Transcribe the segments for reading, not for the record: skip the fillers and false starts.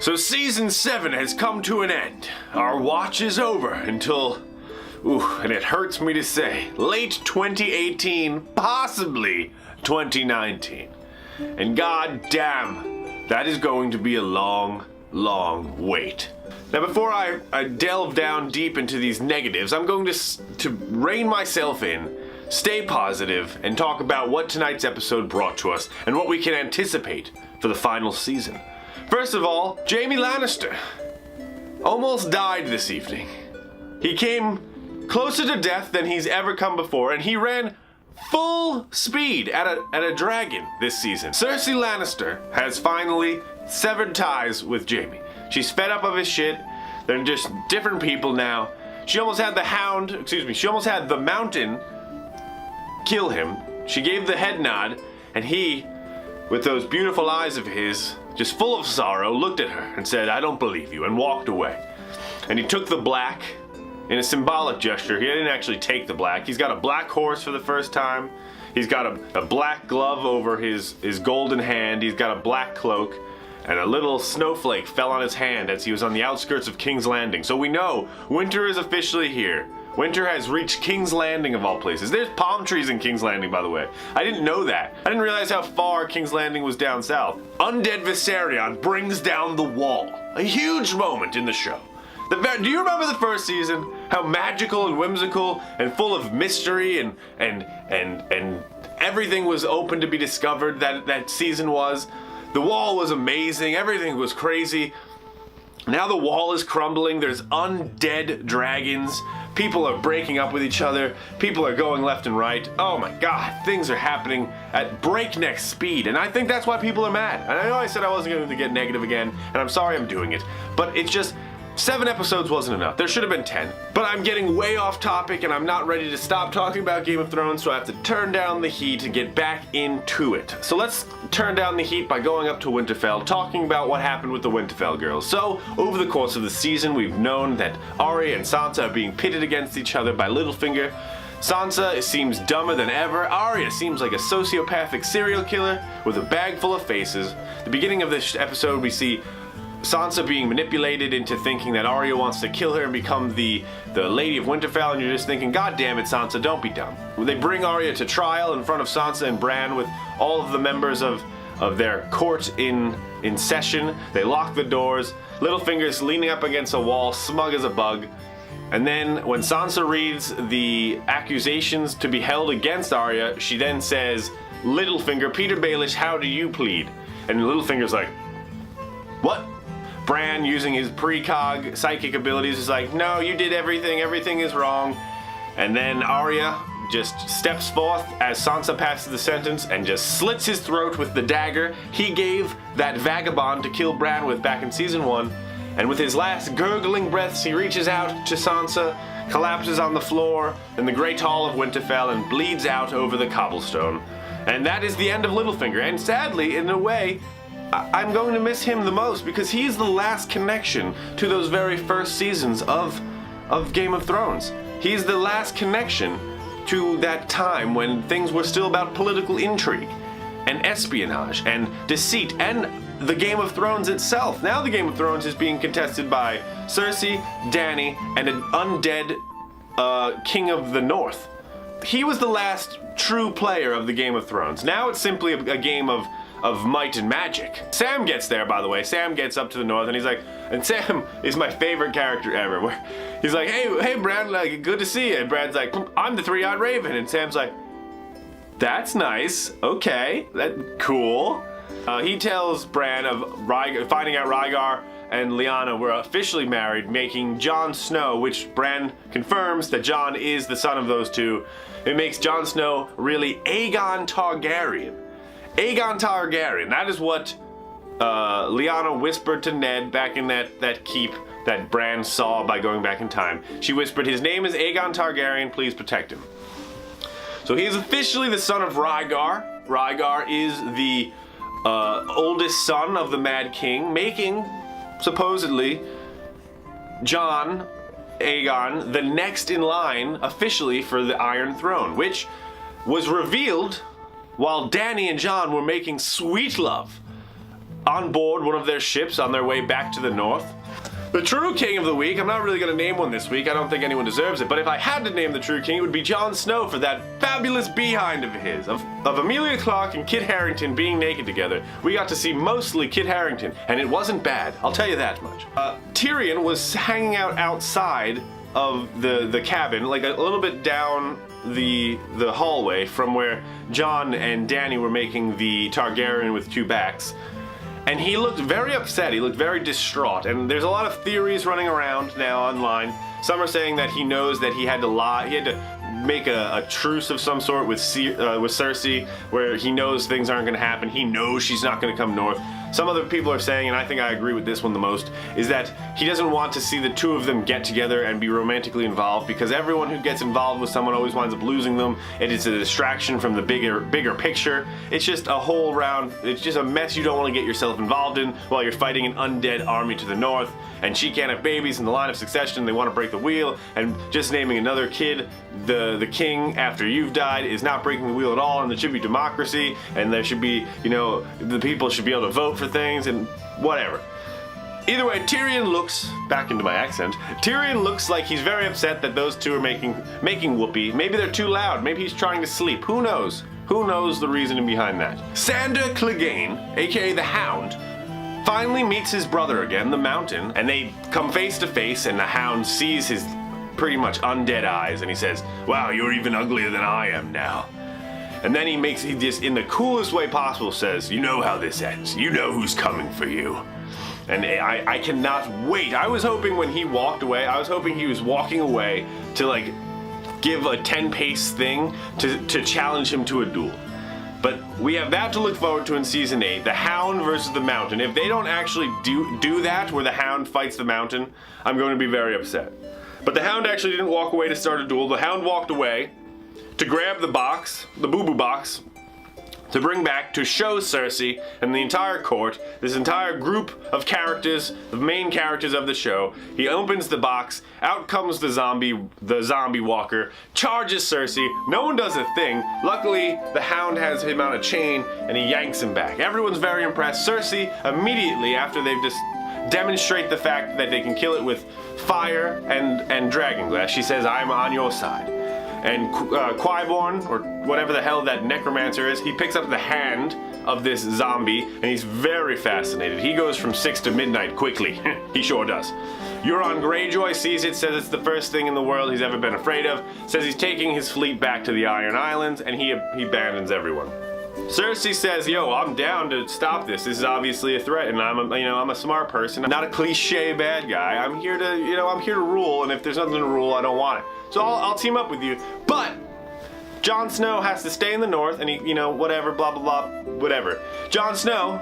So season 7 has come to an end. Our watch is over until, and it hurts me to say, late 2018, possibly 2019. And god damn, that is going to be a long, long wait. Now before I delve down deep into these negatives, I'm going to rein myself in, stay positive, and talk about what tonight's episode brought to us and what we can anticipate for the final season. First of all, Jaime Lannister almost died this evening. He came closer to death than he's ever come before, and he ran full speed at a dragon this season. Cersei Lannister has finally severed ties with Jaime. She's fed up of his shit. They're just different people now. She almost had she almost had the Mountain kill him. She gave the head nod, and he, with those beautiful eyes of his, just full of sorrow, looked at her and said, "I don't believe you," and walked away. And he took the black in a symbolic gesture. He didn't actually take the black. He's got a black horse for the first time. He's got a black glove over his golden hand. He's got a black cloak. And a little snowflake fell on his hand as he was on the outskirts of King's Landing. So we know winter is officially here. Winter has reached King's Landing of all places. There's palm trees in King's Landing, by the way. I didn't know that. I didn't realize how far King's Landing was down south. Undead Viserion brings down the wall. A huge moment in the show. Do you remember the first season? How magical and whimsical and full of mystery and everything was open to be discovered that season was. The wall was amazing. Everything was crazy. Now the wall is crumbling. There's undead dragons. People are breaking up with each other. People are going left and right. Oh my god, things are happening at breakneck speed. And I think that's why people are mad. And I know I said I wasn't going to get negative again, and I'm sorry I'm doing it. But it's just, 7 episodes wasn't enough. There should have been 10. But I'm getting way off topic and I'm not ready to stop talking about Game of Thrones, so I have to turn down the heat to get back into it. So let's turn down the heat by going up to Winterfell, talking about what happened with the Winterfell girls. So, over the course of the season, we've known that Arya and Sansa are being pitted against each other by Littlefinger. Sansa seems dumber than ever. Arya seems like a sociopathic serial killer with a bag full of faces. At the beginning of this episode, we see Sansa being manipulated into thinking that Arya wants to kill her and become the Lady of Winterfell, and you're just thinking, god damn it, Sansa, don't be dumb. They bring Arya to trial in front of Sansa and Bran with all of the members of their court in session. They lock the doors. Littlefinger's leaning up against a wall, smug as a bug. And then when Sansa reads the accusations to be held against Arya, she then says, "Littlefinger, Peter Baelish, how do you plead?" And Littlefinger's like, "What?" Bran, using his precog psychic abilities, is like, "No, you did everything is wrong." And then Arya just steps forth as Sansa passes the sentence and just slits his throat with the dagger he gave that vagabond to kill Bran with back in season 1. And with his last gurgling breaths, he reaches out to Sansa, collapses on the floor in the Great Hall of Winterfell, and bleeds out over the cobblestone. And that is the end of Littlefinger. And sadly, in a way, I'm going to miss him the most, because he's the last connection to those very first seasons of Game of Thrones. He's the last connection to that time when things were still about political intrigue and espionage and deceit and the Game of Thrones itself. Now the Game of Thrones is being contested by Cersei, Dany, and an undead King of the North. He was the last true player of the Game of Thrones. Now it's simply a game of might and magic. Sam gets there, by the way. Sam gets up to the north and he's like, and Sam is my favorite character ever, where he's like, hey Bran, like, good to see you. And Brad's like, "I'm the three-eyed raven." And Sam's like, "That's nice. Okay, cool." He tells Bran of finding out Rhaegar and Lyanna were officially married, making Jon Snow, which Bran confirms that Jon is the son of those two. It makes Jon Snow really Aegon Targaryen. Aegon Targaryen, that is what Lyanna whispered to Ned back in that keep that Bran saw by going back in time. She whispered, "His name is Aegon Targaryen, please protect him." So he is officially the son of Rhaegar. Rhaegar is the oldest son of the Mad King, making, supposedly, Jon, Aegon, the next in line officially for the Iron Throne, which was revealed while Dany and Jon were making sweet love on board one of their ships on their way back to the north. The true king of the week, I'm not really going to name one this week, I don't think anyone deserves it, but if I had to name the true king, it would be Jon Snow for that fabulous behind of his, of Emilia Clarke and Kit Harington being naked together. We got to see mostly Kit Harington, and it wasn't bad, I'll tell you that much. Tyrion was hanging out outside of the cabin, like a little bit down the hallway from where Jon and Dany were making the Targaryen with two backs. And he looked very upset, he looked very distraught, and there's a lot of theories running around now online. Some are saying that he knows that he had to lie, he had to make a truce of some sort with Cersei, where he knows things aren't going to happen, he knows she's not going to come north. Some other people are saying, and I think I agree with this one the most, is that he doesn't want to see the two of them get together and be romantically involved, because everyone who gets involved with someone always winds up losing them. It is a distraction from the bigger picture. It's just a whole round, it's just a mess you don't want to get yourself involved in while you're fighting an undead army to the north, and she can't have babies in the line of succession, they want to break the wheel, and just naming another kid the king after you've died is not breaking the wheel at all, and there should be democracy, and there should be, you know, the people should be able to vote for things and whatever. Either way, Tyrion looks, back into my accent, Tyrion looks like he's very upset that those two are making whoopee. Maybe they're too loud, maybe he's trying to sleep, who knows? Who knows the reasoning behind that? Sandor Clegane, aka the Hound, finally meets his brother again, the Mountain, and they come face to face, and the Hound sees his pretty much undead eyes, and he says, "Wow, you're even uglier than I am now." And then he just, in the coolest way possible, says, "You know how this ends. You know who's coming for you." And I cannot wait. I was hoping when he walked away, I was hoping he was walking away to like give a 10-pace thing to challenge him to a duel. But we have that to look forward to in season 8, the Hound versus the Mountain. If they don't actually do that, where the Hound fights the Mountain, I'm going to be very upset. But the Hound actually didn't walk away to start a duel. The Hound walked away to grab the box, the boo-boo box, to bring back to show Cersei and the entire court, this entire group of characters, the main characters of the show. He opens the box, out comes the zombie walker, charges Cersei, no one does a thing. Luckily, the Hound has him on a chain and he yanks him back. Everyone's very impressed. Cersei, immediately after they've just demonstrate the fact that they can kill it with fire and dragon glass, she says, "I'm on your side." And Qyburn, or whatever the hell that necromancer is, he picks up the hand of this zombie, and he's very fascinated. He goes from 6 to midnight quickly. He sure does. Euron Greyjoy sees it, says it's the first thing in the world he's ever been afraid of, says he's taking his fleet back to the Iron Islands, and he abandons everyone. Cersei says, "Yo, I'm down to stop this. This is obviously a threat, and I'm a smart person. I'm not a cliche bad guy. I'm here to rule, and if there's nothing to rule, I don't want it. So I'll team up with you." But Jon Snow has to stay in the north, and he, whatever, blah blah blah, whatever. Jon Snow,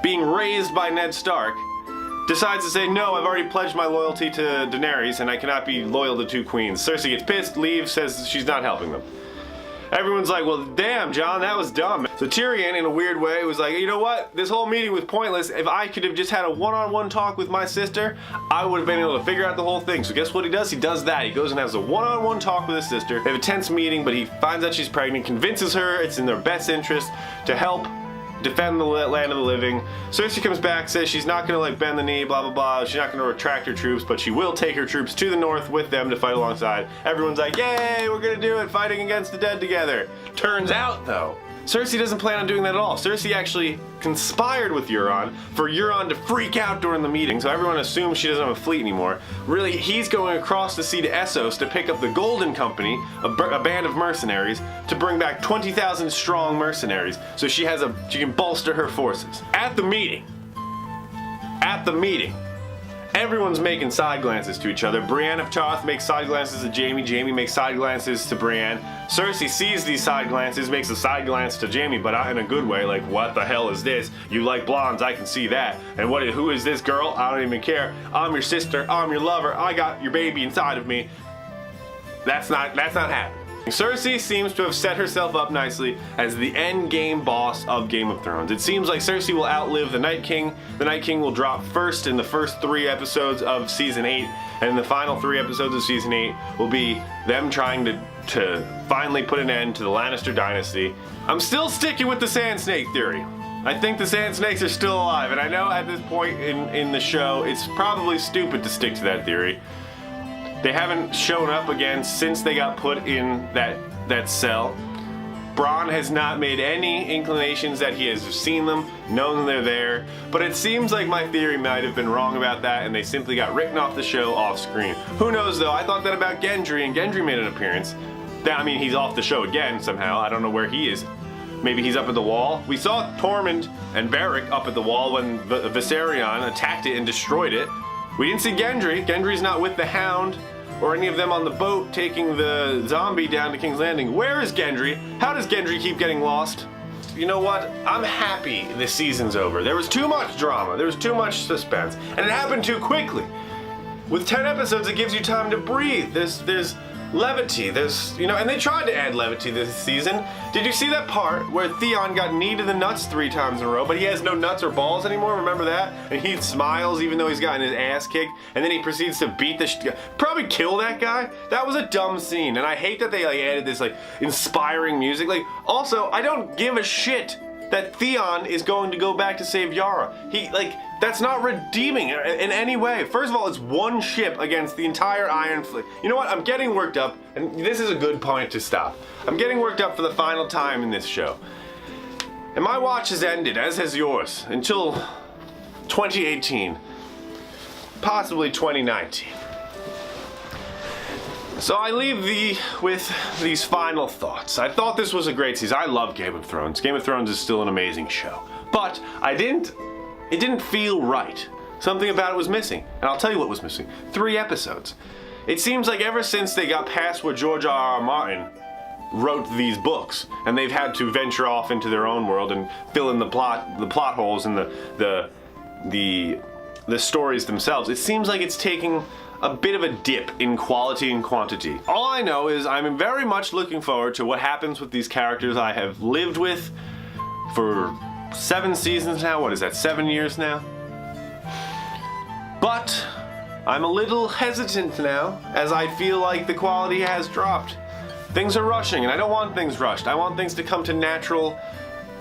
being raised by Ned Stark, decides to say, "No, I've already pledged my loyalty to Daenerys, and I cannot be loyal to two queens." Cersei gets pissed, leaves, says she's not helping them. Everyone's like, "Well, damn, Jon, that was dumb." So Tyrion, in a weird way, was like, "You know what? This whole meeting was pointless. If I could have just had a one-on-one talk with my sister, I would have been able to figure out the whole thing." So guess what he does? He does that. He goes and has a one-on-one talk with his sister. They have a tense meeting, but he finds out she's pregnant, convinces her it's in their best interest to help defend the land of the living. Cersei comes back, says she's not gonna bend the knee, blah blah blah. She's not gonna retract her troops, but she will take her troops to the north with them to fight alongside. Everyone's like, "Yay, we're gonna do it, fighting against the dead together." Turns out though, Cersei doesn't plan on doing that at all. Cersei actually conspired with Euron for Euron to freak out during the meeting, so everyone assumes she doesn't have a fleet anymore. Really, he's going across the sea to Essos to pick up the Golden Company, a band of mercenaries, to bring back 20,000 strong mercenaries, so she can bolster her forces. At the meeting, everyone's making side glances to each other. Brienne of Tarth makes side glances to Jaime. Jaime makes side glances to Brienne. Cersei sees these side glances, makes a side glance to Jaime, but not in a good way. Like, "What the hell is this? You like blondes, I can see that. And who is this girl? I don't even care. I'm your sister, I'm your lover, I got your baby inside of me." That's not happening. Cersei seems to have set herself up nicely as the end game boss of Game of Thrones. It seems like Cersei will outlive the Night King. The Night King will drop first in the first 3 episodes of season 8, and the final 3 episodes of season 8 will be them trying to finally put an end to the Lannister dynasty. I'm still sticking with the Sand Snake theory. I think the sand snakes are still alive, and I know at this point in the show, it's probably stupid to stick to that theory. They haven't shown up again since they got put in that cell. Bronn has not made any inclinations that he has seen them, known they're there, but it seems like my theory might have been wrong about that and they simply got written off the show off screen. Who knows though, I thought that about Gendry, and Gendry made an appearance. I mean, he's off the show again somehow, I don't know where he is. Maybe he's up at the wall. We saw Tormund and Beric up at the wall when Viserion attacked it and destroyed it. We didn't see Gendry. Gendry's not with the Hound or any of them on the boat taking the zombie down to King's Landing. Where is Gendry? How does Gendry keep getting lost? You know what? I'm happy this season's over. There was too much drama. There was too much suspense. And it happened too quickly. With 10 episodes, it gives you time to breathe. There's levity, and they tried to add levity this season. Did you see that part where Theon got knee to the nuts 3 times in a row, but he has no nuts or balls anymore? Remember that? And he smiles even though he's gotten his ass kicked, and then he proceeds to beat probably kill that guy. That was a dumb scene, and I hate that they added this inspiring music. Also, I don't give a shit that Theon is going to go back to save Yara. That's not redeeming in any way. First of all, it's one ship against the entire Iron Fleet. You know what? I'm getting worked up, and this is a good point to stop. I'm getting worked up for the final time in this show. And my watch has ended, as has yours, until 2018, possibly 2019. So I leave thee with these final thoughts. I thought this was a great season. I love Game of Thrones. Game of Thrones is still an amazing show. But it didn't feel right. Something about it was missing. And I'll tell you what was missing. 3 episodes. It seems like ever since they got past where George R.R. Martin wrote these books, and they've had to venture off into their own world and fill in the plot holes and the stories themselves, it seems like it's taking a bit of a dip in quality and quantity. All I know is I'm very much looking forward to what happens with these characters I have lived with for 7 seasons now. What is that, 7 years now? But I'm a little hesitant now, as I feel like the quality has dropped. Things are rushing, and I don't want things rushed. I want things to come to natural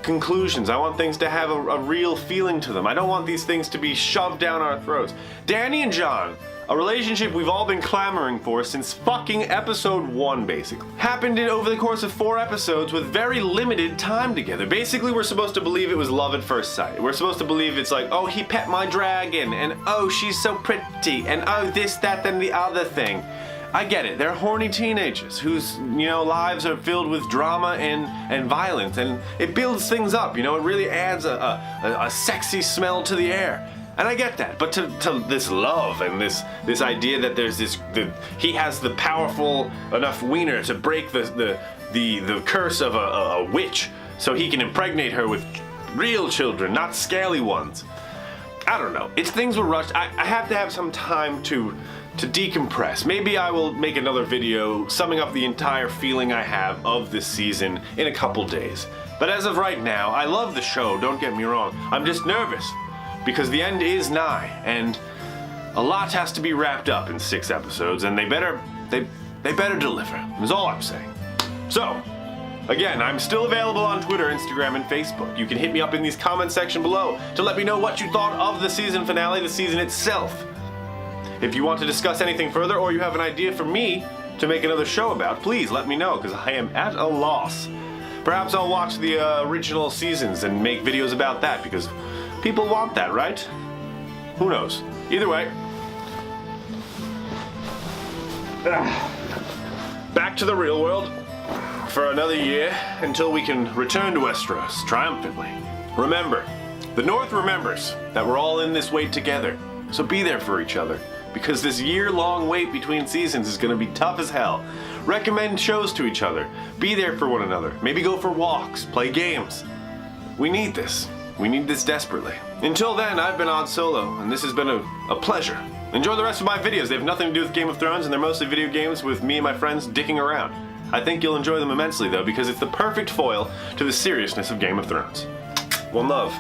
conclusions. I want things to have a real feeling to them. I don't want these things to be shoved down our throats. Dany and Jon, a relationship we've all been clamoring for since fucking episode 1, basically. Happened over the course of 4 episodes with very limited time together. Basically, we're supposed to believe it was love at first sight. We're supposed to believe it's like, oh, he pet my dragon, and oh, she's so pretty, and oh, this, that, then the other thing. I get it. They're horny teenagers whose, lives are filled with drama and violence, and it builds things up, It really adds a sexy smell to the air. And I get that, but to this love and this idea that there's he has the powerful enough wiener to break the curse of a witch, so he can impregnate her with real children, not scaly ones. I don't know. Things were rushed. I have to have some time to decompress. Maybe I will make another video summing up the entire feeling I have of this season in a couple days. But as of right now, I love the show, don't get me wrong. I'm just nervous, because the end is nigh, and a lot has to be wrapped up in 6 episodes, and they better deliver. That's all I'm saying. So, again, I'm still available on Twitter, Instagram, and Facebook. You can hit me up in these comment section below to let me know what you thought of the season finale, the season itself. If you want to discuss anything further, or you have an idea for me to make another show about, please let me know, because I am at a loss. Perhaps I'll watch the original seasons and make videos about that, because people want that, right? Who knows? Either way. Back to the real world for another year until we can return to Westeros triumphantly. Remember, the North remembers that we're all in this wait together, so be there for each other, because this year-long wait between seasons is going to be tough as hell. Recommend shows to each other. Be there for one another. Maybe go for walks, play games. We need this. We need this desperately. Until then, I've been Odd Solo, and this has been a pleasure. Enjoy the rest of my videos. They have nothing to do with Game of Thrones, and they're mostly video games with me and my friends dicking around. I think you'll enjoy them immensely, though, because it's the perfect foil to the seriousness of Game of Thrones. One love.